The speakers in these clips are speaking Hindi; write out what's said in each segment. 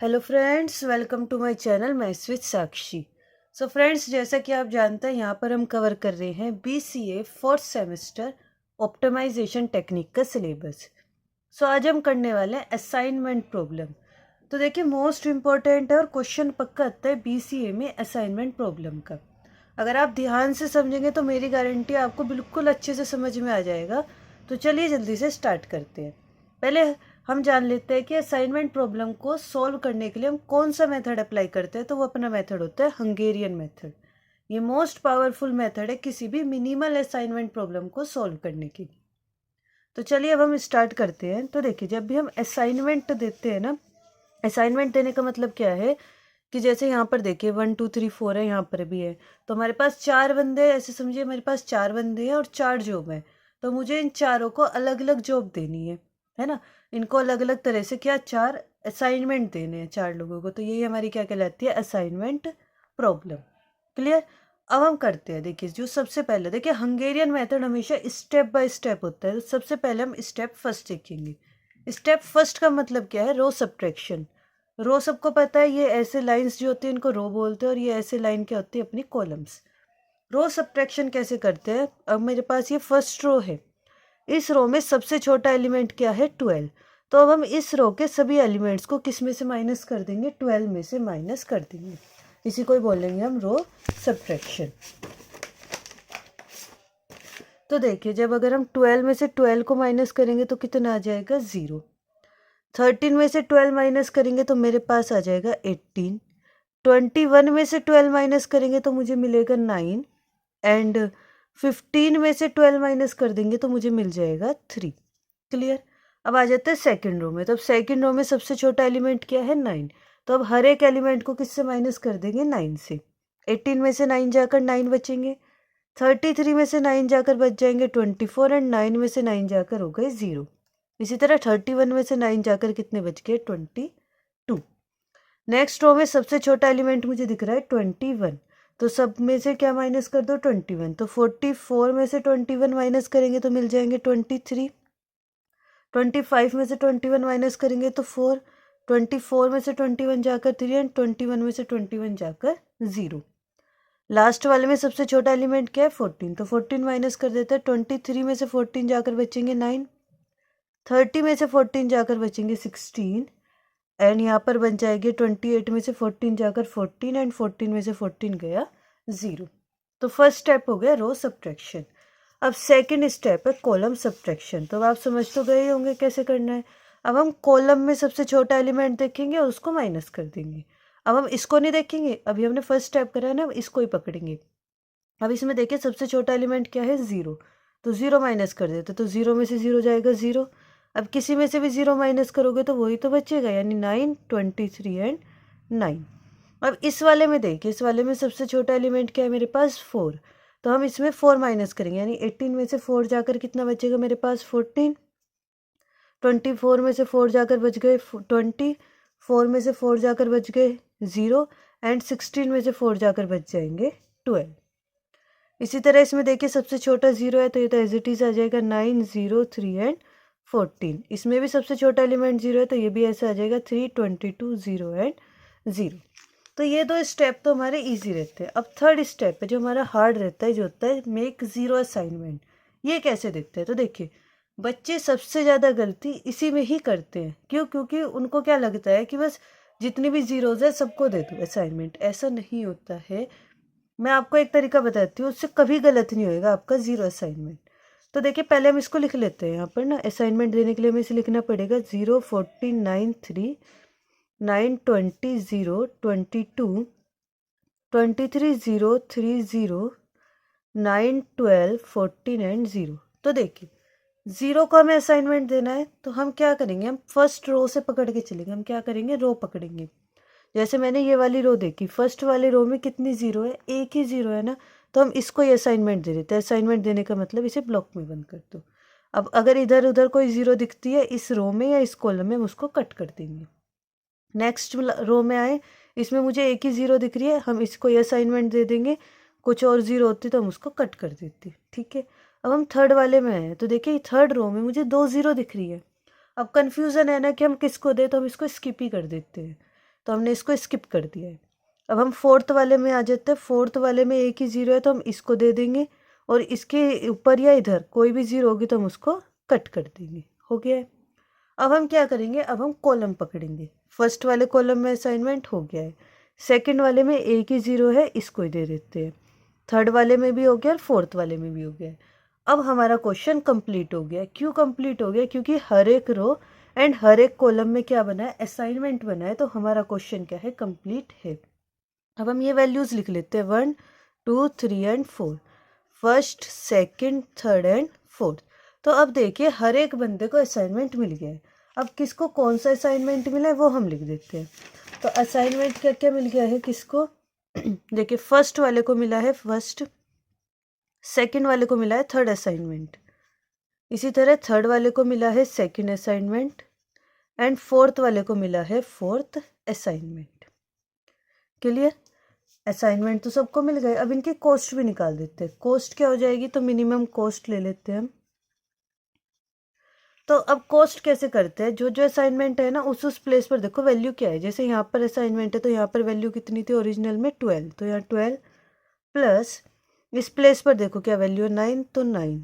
Hello friends, welcome to my channel maths with Sakshi. So friends, जैसा कि आप जानते हैं यहाँ पर हम कवर कर रहे हैं BCA fourth semester optimisation technique का सिलेबस। सो आज हम करने वाले हैं असाइनमेंट प्रॉब्लम। तो देखिए, मोस्ट इम्पॉर्टेंट है और क्वेश्चन पक्का आता है BCA में असाइनमेंट प्रॉब्लम का। अगर आप ध्यान से समझेंगे तो मेरी गारंटी आपको बिल्कुल अच्छे से समझ में आ जाएगा। तो चलिए जल्दी से स्टार्ट करते हैं। पहले हम जान लेते हैं कि असाइनमेंट प्रॉब्लम को सॉल्व करने के लिए हम कौन सा मेथड अप्लाई करते हैं। तो वो अपना मेथड होता है हंगेरियन मेथड। ये मोस्ट पावरफुल मेथड है किसी भी मिनिमल असाइनमेंट प्रॉब्लम को सॉल्व करने की। तो चलिए अब हम स्टार्ट करते हैं। तो देखिए, जब भी हम असाइनमेंट देते हैं ना, असाइनमेंट देने का मतलब क्या है कि जैसे यहाँ पर देखिए 1 2 3 4 है, यहाँ पर भी है। तो हमारे पास 4 बंदे, ऐसे समझिए मेरे पास 4 बंदे हैं और 4 जॉब है। तो मुझे इन चारों को अलग अलग जॉब देनी है ना। इनको अलग अलग तरह से क्या 4 असाइनमेंट देने हैं 4 लोगों को। तो यही हमारी क्या कहलाती है, असाइनमेंट प्रॉब्लम। क्लियर। अब हम करते हैं। देखिए, जो सबसे पहले देखिए, हंगेरियन मेथड हमेशा स्टेप बाय स्टेप होता है। तो सबसे पहले हम स्टेप फर्स्ट देखेंगे। स्टेप फर्स्ट का मतलब क्या है, रो सब्ट्रैक्शन। रो सबको पता है, ये ऐसे लाइंस जो होती है इनको रो बोलते हैं, और ये ऐसे लाइन क्या होती है, अपनी कॉलम्स। रो सब्ट्रैक्शन कैसे करते हैं। अब मेरे पास ये फर्स्ट रो है। इस रो में सबसे छोटा एलिमेंट क्या है, 12। तो अब हम इस रो के सभी एलिमेंट्स को किस में से माइनस कर देंगे, 12 में से माइनस कर देंगे। इसी को ही बोलेंगे हम रो सब्ट्रैक्शन। तो देखिए, जब अगर हम 12 में से 12 को माइनस करेंगे तो कितना आ जाएगा, 0। 13 में से 12 माइनस करेंगे तो मेरे पास आ जाएगा 18। 21 में से 12 माइनस करेंगे तो मुझे मिलेगा 9। एंड 15 में से 12 माइनस कर देंगे तो मुझे मिल जाएगा 3। क्लियर। अब आ जाते हैं सेकंड रो में। तो अब सेकंड रो में सबसे छोटा एलिमेंट क्या है, 9। तो अब हर एक एलिमेंट को किससे माइनस कर देंगे, 9 से। 18 में से 9 जाकर 9 बचेंगे। 33 में से 9 जाकर बच जाएंगे 24, एंड 9 में से 9 जाकर हो गए 0। इसी तरह 31 में से 9 जाकर कितने बच गए, 22। नेक्स्ट रो में सबसे छोटा एलिमेंट मुझे दिख रहा है 21। तो सब में से क्या माइनस कर दो, 21। तो 44 में से 21 माइनस करेंगे तो मिल जाएंगे 23। 25 में से 21 माइनस करेंगे तो 4। 24 में से 21 जाकर 3, एंड 21 में से 21 जाकर 0। लास्ट वाले में सबसे छोटा एलिमेंट क्या है, 14। तो 14 माइनस कर देते हैं। 23 में से 14 जाकर बचेंगे 9। 30 में से 14 जाकर बचेंगे 16। एंड यहाँ पर बन जाएगी 28 में से 14 जाकर 14, एंड 14 में से 14 गया 0। तो फर्स्ट स्टेप हो गया रो सब्ट्रैक्शन। अब सेकंड स्टेप है कॉलम सब्ट्रैक्शन। तो अब आप समझ तो गए होंगे कैसे करना है। अब हम कॉलम में सबसे छोटा एलिमेंट देखेंगे और उसको माइनस कर देंगे। अब हम इसको नहीं देखेंगे, अभी हमने फर्स्ट स्टेप करा है ना, इसको ही पकड़ेंगे। अब इसमें देखिए, सबसे छोटा एलिमेंट क्या है, 0। तो 0 माइनस कर देते, तो 0 में से 0 जाएगा 0। अब किसी में से भी 0 माइनस करोगे तो वही तो बचेगा, यानी 9, 23 एंड 9। अब इस वाले में देखिए, इस वाले में सबसे छोटा एलिमेंट क्या है मेरे पास, 4। तो हम इसमें 4 माइनस करेंगे, यानी 18 में से 4 जाकर कितना बचेगा मेरे पास, 14। 24 में से 4 जाकर बच गए 20। 4 में से 4 जाकर बच गए 0। एंड 16 में से 4 जाकर बच जाएंगे 12। इसी तरह इसमें देखिए, सबसे छोटा 0 है तो ये तो एज इट इज आ जाएगा 9, 0, 3 एंड 14। इसमें भी सबसे छोटा एलिमेंट 0 है तो ये भी ऐसा आ जाएगा 3, 22, 0 एंड 0। तो ये दो स्टेप तो हमारे इजी रहते हैं। अब थर्ड स्टेप है जो हमारा हार्ड रहता है, जो होता है मेक 0 असाइनमेंट। ये कैसे दिखते हैं, तो देखिए, बच्चे सबसे ज़्यादा गलती इसी में ही करते हैं। क्यों, क्योंकि उनको क्या लगता है कि बस जितनी भी जीरोज है सबको दे दो असाइनमेंट। ऐसा नहीं होता है। मैं आपको एक तरीका बताती हूँ, उससे कभी गलत नहीं होएगा आपका 0 असाइनमेंट। तो देखिए, पहले हम इसको लिख लेते हैं। यहाँ पर ना असाइनमेंट देने के लिए हमें इसे लिखना पड़ेगा 0, 14, 9, 3, 9, 20, 0, 22, 23, 0, 3, 0, 9, 12, 14 एंड 0। तो देखिए, 0 को हमें असाइनमेंट देना है तो हम क्या करेंगे, हम फर्स्ट रो से पकड़ के चलेंगे। हम क्या करेंगे, रो पकड़ेंगे। जैसे मैंने ये वाली रो देखी, फर्स्ट वाले रो में कितनी 0 है, एक ही 0 है ना। तो हम इसको ही असाइनमेंट दे देते हैं। असाइनमेंट देने का मतलब इसे ब्लॉक में बंद कर दो। अब अगर इधर उधर कोई 0 दिखती है इस रो में या इस कॉलम में, हम उसको कट कर देंगे। नेक्स्ट रो में आए, इसमें मुझे एक ही 0 दिख रही है, हम इसको ये असाइनमेंट दे देंगे। कुछ और 0 होती तो हम उसको कट कर देते। ठीक है। अब हम थर्ड वाले में हैं, तो देखिए थर्ड रो में मुझे 2 0 दिख रही है। अब कन्फ्यूज़न है ना कि हम किसको दें, तो हम इसको स्किप ही कर देते हैं, तो हमने इसको स्किप कर दिया है। अब हम फोर्थ वाले में आ जाते हैं। फोर्थ वाले में एक ही 0 है तो हम इसको दे देंगे, और इसके ऊपर या इधर कोई भी 0 होगी तो हम उसको कट कर देंगे। हो गया है। अब हम क्या करेंगे, अब हम कॉलम पकड़ेंगे। फर्स्ट वाले कॉलम में असाइनमेंट हो गया है, सेकंड वाले में एक ही 0 है, इसको ही दे देते हैं। थर्ड वाले में भी हो गया और फोर्थ वाले में भी हो गया है। अब हमारा क्वेश्चन कंप्लीट हो गया। क्यों कंप्लीट हो गया? क्योंकि हर एक रो एंड हर एक कॉलम में क्या बना है, असाइनमेंट बना है, तो हमारा क्वेश्चन क्या है, कंप्लीट है। अब हम ये वैल्यूज लिख लेते हैं, 1 2 3 and 4, first second third and fourth. तो अब देखिए हर एक बंदे को असाइनमेंट मिल गया है। अब किसको कौन सा असाइनमेंट मिला है वो हम लिख देते हैं। तो असाइनमेंट क्या क्या मिल गया है किसको देखिए फर्स्ट वाले को मिला है फर्स्ट, सेकंड वाले को मिला है थर्ड असाइनमेंट, इसी तरह थर्ड वाले को मिला है सेकंड असाइनमेंट, एंड फोर्थ वाले को मिला है फोर्थ असाइनमेंट। क्लियर? असाइनमेंट तो सबको मिल गए। अब इनकी कॉस्ट भी निकाल देते हैं। कॉस्ट क्या हो जाएगी, तो मिनिमम कॉस्ट ले लेते हैं हम। तो अब कॉस्ट कैसे करते हैं, जो जो असाइनमेंट है ना उस प्लेस पर देखो वैल्यू क्या है। जैसे यहाँ पर असाइनमेंट है तो यहाँ पर वैल्यू कितनी थी ओरिजिनल में, 12, तो यहाँ 12 प्लस इस प्लेस पर देखो क्या वैल्यू है, 9, तो 9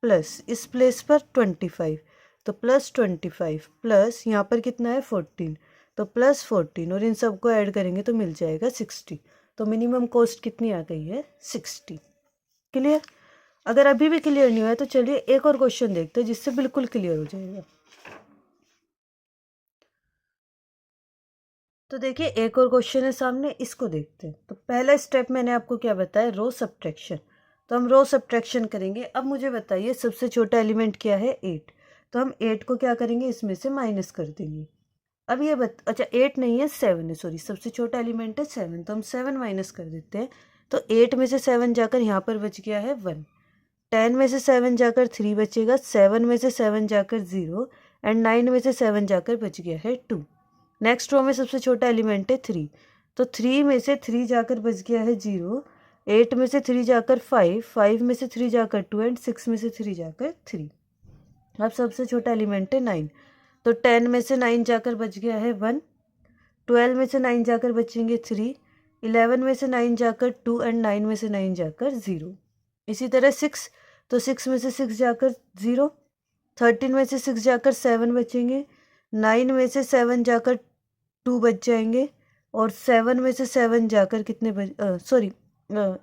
प्लस इस प्लेस पर 25, तो प्लस 25 प्लस यहाँ पर कितना है 14, तो प्लस 14, और इन सबको ऐड करेंगे तो मिल जाएगा 60। तो मिनिमम कॉस्ट कितनी आ गई है, 60। क्लियर? अगर अभी भी क्लियर नहीं हुआ है तो चलिए एक और क्वेश्चन देखते हैं जिससे बिल्कुल क्लियर हो जाएगा। तो देखिए एक और क्वेश्चन है सामने, इसको देखते हैं। तो पहला स्टेप मैंने आपको क्या बताया, रो सब्ट्रैक्शन। तो हम रो सब्ट्रैक्शन करेंगे। अब मुझे बताइए सबसे छोटा एलिमेंट क्या है, 8। तो हम 8 को क्या करेंगे, इसमें से माइनस कर देंगे। अब ये अच्छा 8 नहीं है 7 है, सॉरी, सबसे छोटा एलिमेंट है 7, तो हम 7 माइनस कर देते हैं। तो 8 में से 7 जाकर यहाँ पर बच गया है 1, 10 में से 7 जाकर 3 बचेगा, 7 में से 7 जाकर 0, एंड 9 में से 7 जाकर बच गया है 2। नेक्स्ट रो में सबसे छोटा एलिमेंट है 3, तो 3 में से 3 जाकर बच गया है 0, 8 में से 3 जाकर 5, 5 में से 3 जाकर 2, एंड 6 में से 3 जाकर 3। अब सबसे छोटा एलिमेंट है 9, तो 10 में से 9 जाकर बच गया है 1, 12 में से 9 जाकर बचेंगे 3, 11 में से 9 जाकर 2, एंड 9 में से 9 जाकर 0। इसी तरह 6, तो 6 में से 6 जाकर 0, 13 में से 6 जाकर 7 बचेंगे, 9 में से 7 जाकर 2 बच जाएंगे, और 7 में से 7 जाकर कितने सॉरी,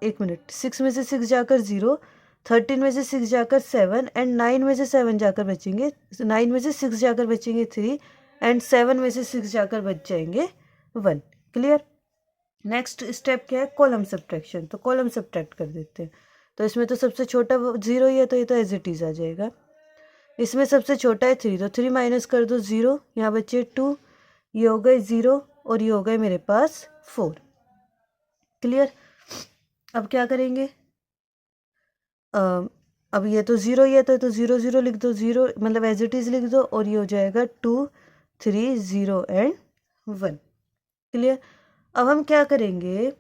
एक मिनट, 6 में से 6 जाकर 0, 13 में से 6 जाकर 7, एंड 9 में से 7 जाकर बचेंगे, 9 में से 6 जाकर बचेंगे 3, एंड 7 में से 6 जाकर बच जाएंगे 1। क्लियर? नेक्स्ट स्टेप क्या है, कॉलम सब्ट्रैक्शन। तो कॉलम सब्ट्रैक्ट कर देते हैं। तो इसमें तो सबसे छोटा 0 ही है, तो ये तो एज इट इज़ आ जाएगा। इसमें सबसे छोटा है 3, तो 3 माइनस कर दो 0, यहाँ बचे 2, ये हो गए 0, और ये हो गए मेरे पास 4। क्लियर? अब क्या करेंगे, अब ये तो 0 ही है, तो 0 0 लिख दो, 0 मतलब एज इट इज़ लिख दो, और ये हो जाएगा 2 3 0 एंड 1। क्लियर? अब हम क्या करेंगे,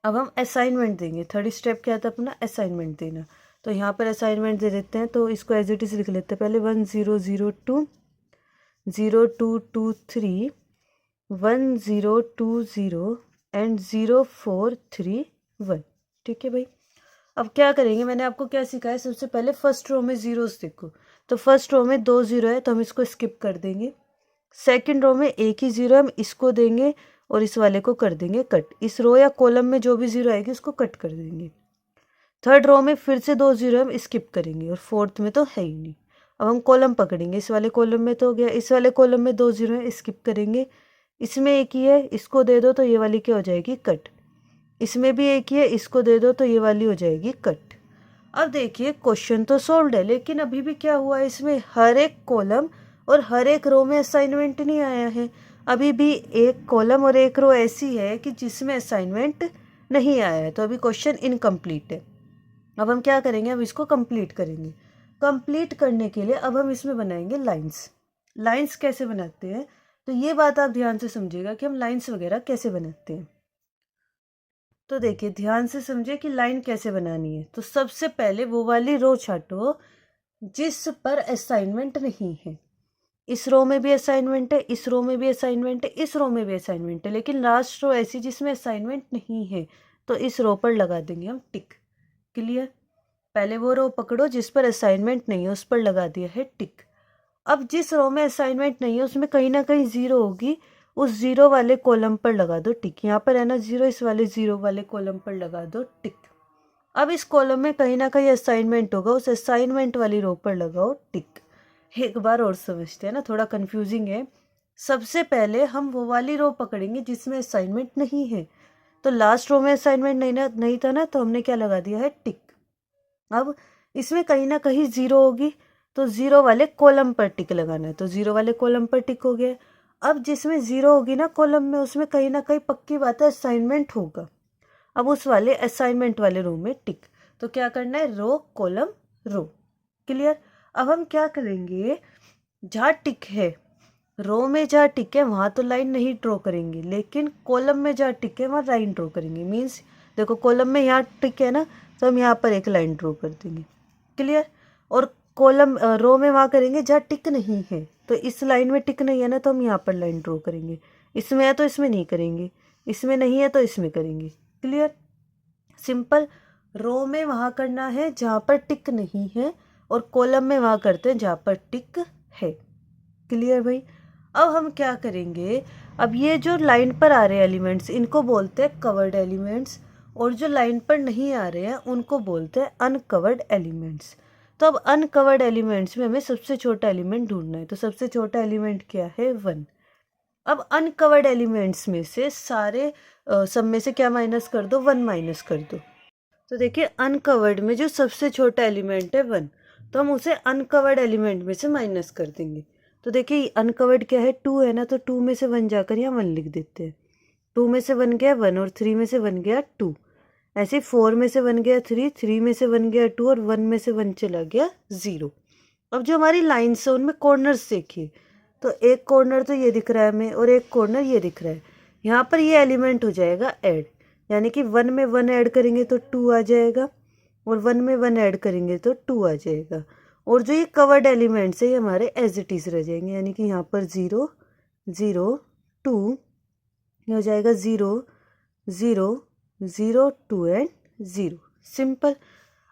अब हम असाइनमेंट देंगे। थर्ड स्टेप क्या था अपना, असाइनमेंट देना। तो यहाँ पर असाइनमेंट दे देते हैं, तो इसको एज इट इज़ लिख लेते हैं। पहले 1 0 0 2 0 2 2 3 1 0 2 0 एंड 0 4 3 1। ठीक है भाई। अब क्या करेंगे, मैंने आपको क्या सिखाया, सबसे पहले फर्स्ट रो में जीरोस देखो। तो फर्स्ट रो में 2 0 है, तो हम इसको स्किप कर देंगे। सेकंड रो में एक ही 0, हम इसको देंगे और इस वाले को कर देंगे कट। इस रो या कॉलम में जो भी 0 आएगी उसको कट कर देंगे। थर्ड रो में फिर से 2 0 हम स्किप करेंगे, और फोर्थ में तो है ही नहीं। अब हम कॉलम पकड़ेंगे। इस वाले कॉलम में तो हो गया, इस वाले कॉलम में 2 0 है, स्किप करेंगे। इसमें एक ही है, इसको दे दो तो ये वाली क्या हो जाएगी, कट। इसमें भी एक ही है, इसको दे दो तो ये वाली हो जाएगी कट। अब देखिए क्वेश्चन तो सोल्व्ड है, लेकिन अभी भी क्या हुआ है, इसमें हर एक कॉलम और हर एक रो में असाइनमेंट नहीं आया है। अभी भी एक कॉलम और एक रो ऐसी है कि जिसमें असाइनमेंट नहीं आया है, तो अभी क्वेश्चन इनकम्प्लीट है। अब हम क्या करेंगे, अब इसको कंप्लीट करेंगे। कंप्लीट करने के लिए अब हम इसमें बनाएंगे लाइंस। लाइंस कैसे बनाते हैं, तो ये बात आप ध्यान से समझिएगा कि हम लाइंस वगैरह कैसे बनाते हैं। तो देखिए ध्यान से समझिए कि लाइन कैसे बनानी है। तो सबसे पहले वो वाली रो छाटो जिस पर असाइनमेंट नहीं है। इस रो में भी असाइनमेंट है, इस रो में भी असाइनमेंट है, इस रो में भी असाइनमेंट है, लेकिन लास्ट रो ऐसी जिसमें असाइनमेंट नहीं है, तो इस रो पर लगा देंगे हम टिक। क्लियर? पहले वो रो पकड़ो जिस पर असाइनमेंट नहीं है, उस पर लगा दिया है टिक। अब जिस रो में असाइनमेंट नहीं है उसमें कहीं ना कहीं जीरो होगी, उस जीरो वाले कॉलम पर लगा दो टिक। यहाँ पर है ना जीरो, इस वाले जीरो वाले कॉलम पर लगा दो टिक। अब इस कॉलम में कहीं ना कहीं असाइनमेंट होगा, उस असाइनमेंट वाली रो पर लगाओ टिक। एक बार और समझते हैं ना, थोड़ा कंफ्यूजिंग है। सबसे पहले हम वो वाली रो पकड़ेंगे जिसमें असाइनमेंट नहीं है। तो लास्ट रो में असाइनमेंट नहीं था ना, तो हमने क्या लगा दिया है टिक। अब इसमें कहीं ना कहीं जीरो होगी, तो जीरो वाले कॉलम पर टिक लगाना है। तो जीरो वाले कॉलम पर टिक हो गया। अब जिसमें जीरो होगी ना कॉलम में, उसमें कहीं ना कहीं पक्की बात है असाइनमेंट होगा। अब उस वाले असाइनमेंट वाले रो में टिक। तो क्या करना है, रो कॉलम रो। क्लियर? अब हम क्या करेंगे, जहाँ टिक है, रो में जहाँ टिक है वहाँ तो लाइन नहीं ड्रॉ करेंगे, लेकिन कॉलम में जहाँ टिक है वहाँ लाइन ड्रॉ करेंगे। मीन्स देखो कॉलम में यहाँ टिक है ना, तो हम यहाँ पर एक लाइन ड्रॉ कर देंगे। क्लियर? और कॉलम रो में वहाँ करेंगे जहाँ टिक नहीं है। तो इस लाइन में टिक नहीं है ना, तो हम यहाँ पर लाइन ड्रॉ करेंगे। इसमें है तो इसमें नहीं करेंगे, इसमें नहीं है तो इसमें करेंगे। क्लियर? सिंपल। रो में वहाँ करना है जहाँ पर टिक नहीं है, और कॉलम में वहाँ करते हैं जहाँ पर टिक है। क्लियर भाई? अब हम क्या करेंगे, अब ये जो लाइन पर आ रहे हैं एलिमेंट्स, इनको बोलते हैं कवर्ड एलिमेंट्स, और जो लाइन पर नहीं आ रहे हैं उनको बोलते हैं अनकवर्ड एलिमेंट्स। तो अब अनकवर्ड एलिमेंट्स में हमें सबसे छोटा एलिमेंट ढूंढना है। तो सबसे छोटा एलिमेंट क्या है, 1। अब अनकवर्ड एलिमेंट्स में से सारे सब में से क्या माइनस कर दो, 1 माइनस कर दो। तो देखिए अनकवर्ड में जो सबसे छोटा एलिमेंट है 1, तो हम उसे अनकवर्ड एलिमेंट में से माइनस कर देंगे। तो देखिए अनकवर्ड क्या है, 2 है ना, तो 2 में से 1 जाकर यहाँ 1 लिख देते हैं। 2 में से 1 गया 1, और 3 में से 1 गया 2। ऐसे 4 में से 1 गया 3, 3 में से 1 गया 2, और 1 में से 1 चला गया 0। अब जो हमारी लाइन्स है उनमें कॉर्नर्स देखिए, तो एक कॉर्नर तो ये दिख रहा है हमें, और एक कॉर्नर ये दिख रहा है। यहाँ पर ये एलिमेंट हो जाएगा ऐड, यानी कि 1 में 1 ऐड करेंगे तो 2 आ जाएगा, और 1 में 1 ऐड करेंगे तो 2 आ जाएगा। और जो ये कवर्ड एलिमेंट्स है ये हमारे एज इट इज़ रह जाएंगे, यानी कि यहाँ पर 0 0 2, ये हो जाएगा 0 0 0 2 एंड 0। सिंपल।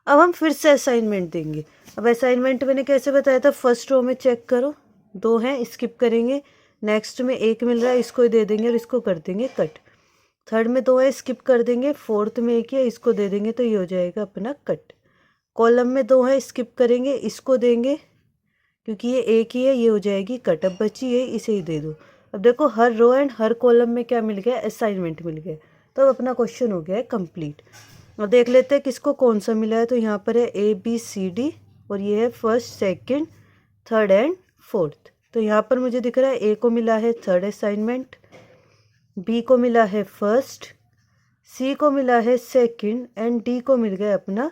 अब हम फिर से असाइनमेंट देंगे। अब असाइनमेंट मैंने कैसे बताया था, फर्स्ट रो में चेक करो, 2 हैं, स्किप करेंगे। नेक्स्ट में 1 मिल रहा है, इसको दे देंगे और इसको कर देंगे कट। थर्ड में 2 है, स्किप कर देंगे। फोर्थ में 1 है, इसको दे देंगे, तो ये हो जाएगा अपना कट। कॉलम में 2 है, स्किप करेंगे, इसको देंगे क्योंकि ये 1 ही है, ये हो जाएगी कट। अब बची है, इसे ही दे दो। अब देखो हर रो एंड हर कॉलम में क्या मिल गया, असाइनमेंट मिल गया। तो अब अपना क्वेश्चन हो गया है कंप्लीट। अब देख लेते हैं किसको कौन सा मिला है। तो यहाँ पर है ABCD, और ये है first second third and fourth. तो यहाँ पर मुझे दिख रहा है A को मिला है थर्ड असाइनमेंट, B को मिला है फर्स्ट, C को मिला है सेकंड, एंड D को मिल गया अपना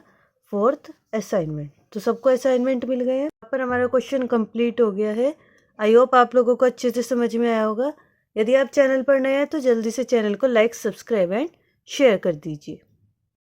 फोर्थ असाइनमेंट। तो सबको असाइनमेंट मिल गए हैं। यहाँ पर हमारा क्वेश्चन कंप्लीट हो गया है। आई होप आप लोगों को अच्छे से समझ में आया होगा। यदि आप चैनल पर नए हैं तो जल्दी से चैनल को लाइक, सब्सक्राइब एंड शेयर कर दीजिए।